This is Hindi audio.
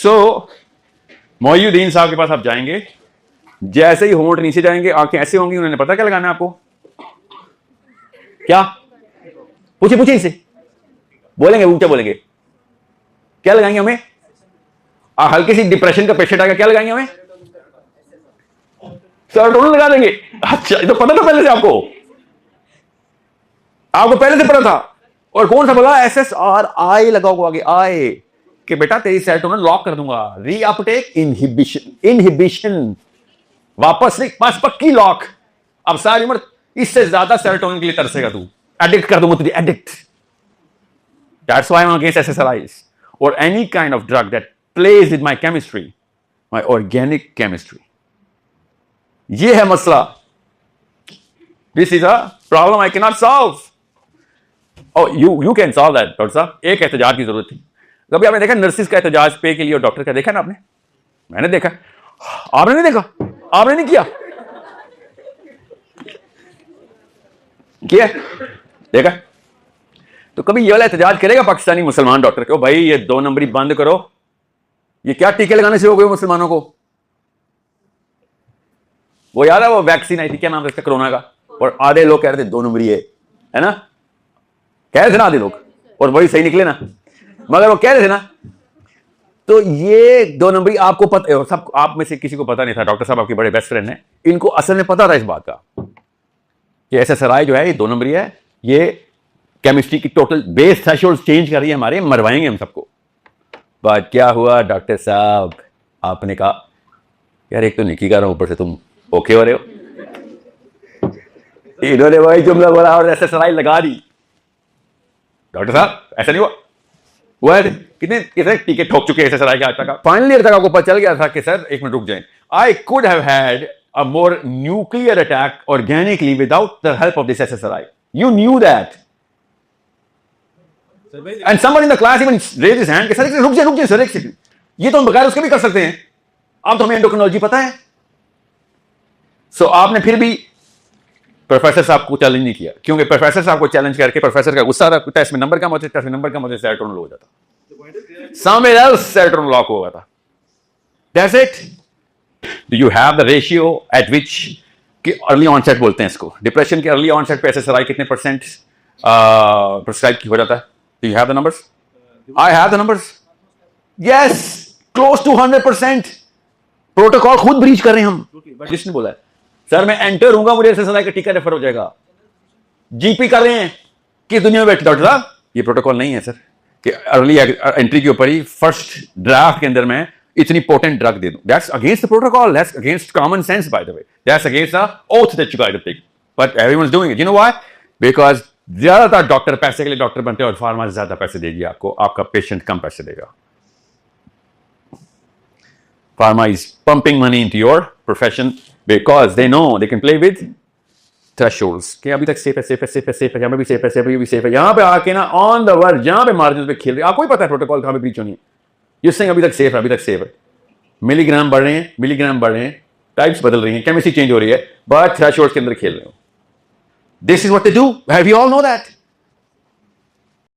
मोइनुद्दीन साहब के पास आप जाएंगे, जैसे ही होंठ नीचे जाएंगे आंखें ऐसे होंगी, उन्होंने पता क्या लगाना है आपको? क्या पूछिए इनसे, बोलेंगे ऊंचा बोलेंगे, क्या लगाएंगे हमें? हल्की सी डिप्रेशन का पेशेंट आएगा, क्या लगाएंगे हमें? सेरोटोनिन लगा देंगे। अच्छा, ये तो पता था पहले से आपको पहले से पता था। और कौन सा बोला? SSRI लगाओ आगे, आए कि बेटा तेरी सेरोटोनिन लॉक कर दूंगा। रीअपटेक इनहिबिशन वापस नहीं, बस पक्की लॉक। अब सारी उम्र इससे ज्यादा सेरोटोनिन के लिए तरसेगा तू, एडिक्ट कर दूंगा तुझे, addict. That's why I am against SSRIs or any kind of drug that plays with my chemistry, my organic chemistry. ये है मसला। This is a problem I cannot solve. Oh, you can solve that, doctor साहब। एक एहतजाज की जरूरत थी। कभी आपने देखा नर्सिस का एहतजाज पे के लिए और डॉक्टर का? देखा ना आपने? मैंने देखा। आपने नहीं देखा? आपने नहीं किया? देखा? तो कभी ये वाला एहतजाज करेगा पाकिस्तानी मुसलमान डॉक्टर को, भाई ये 2 नंबरी बंद करो, ये क्या टीके लगाने से हो गए मुसलमानों को? वो याद है वो वैक्सीन आई थी, क्या नाम था इसका, कोरोना का, और आधे लोग कह रहे थे 2 नंबरी है ना, कह रहे थे ना आधे लोग, और वही सही निकले ना, मगर वो कह रहे थे ना। तो ये 2 नंबरी आपको पता, सब आप में से किसी को पता नहीं था, डॉक्टर साहब आपके बड़े बेस्ट फ्रेंड हैं, इनको असल में पता था इस बात का कि SSRI जो है ये 2 नंबरी है, ये केमिस्ट्री की टोटल बेस थ्रेशोल्ड चेंज कर रही है हमारे, मरवाएंगे हम सबको। बट क्या हुआ डॉक्टर साहब, आपने कहा यार एक तो निकी कर रहा हूं, ऊपर से तुम ओके हो रहे हो। इन्होंने वही जुमला बोला और SSRI लगा दी। डॉक्टर साहब ऐसा नहीं हुआ है, कितने टीके ठोक चुके हैं SSRI के आज तक। फाइनली तक आपको पता चल गया था कि सर एक मिनट रुक जाए, I could have had a more nuclear attack organically without the help of this SSRI। You knew that. And somebody in the class even raised his hand कि सर रुक जाए सर एक सेकंड, ये तो हम बगैर उसके भी कर सकते हैं, अब तो हमें एंडोक्रिनोलॉजी पता है। सो आपने फिर भी प्रोफेसर साहब को चैलेंज नहीं किया, क्योंकि प्रोफेसर साहब को चैलेंज करके प्रोफेसर का गुस्सा था, टेस्ट में नंबर कम होते, टेस्ट में नंबर कम होते, सेरोटोनिन हो जाता, somewhere else सेरोटोनिन लॉक हो जाता। That's it. Do you have the ratio at which कि अर्ली ऑनसेट बोलते हैं इसको, डिप्रेशन के अर्ली ऑनसेट पे SSRI कितने परसेंट प्रिस्क्राइब हो जाता है? Do you have the numbers? I have the numbers. Yes, close to 100%. Protocol खुद ब्रीच कर रहे हैं हम। जिसने बोला है सर मैं एंटर हूंगा मुझे SSRI का टीका रेफर हो जाएगा, जीपी कर रहे हैं किस दुनिया में बैठे? डॉक्टर साहब ये प्रोटोकॉल नहीं है सर कि अर्ली एंट्री के ऊपर ही फर्स्ट ड्राफ्ट के अंदर मैं इतनी पोटेंट ड्रग दे दूं। That's against the protocol. That's against common sense, by the way. That's against the oath that you got to take. But everyone's doing it. You know why? Because ज्यादातर डॉक्टर पैसे के लिए डॉक्टर बनते हैं और फार्मा ज्यादा पैसे देगी आपको, आपका पेशेंट कम पैसे देगा। Pharma is pumping money into your profession because they know they can play with thresholds कि अभी तक सेफ है, यहाँ पे भी सेफ है, यहाँ पे आके ना ऑन द वर्ड, यहाँ पे मार्जिन पे खेल रहे, आपको ही पता है प्रोटोकॉल कहाँ पे ब्रीच होनी है। ये सिंह अभी तक सेफ है, मिलीग्राम बढ़ रहे हैं, टाइप्स बदल रही हैं, केमिस्ट्री चेंज हो रही है, बट थ्रेशोल्ड्स के अंदर खेल रहे हो। This is what they do. We all know that.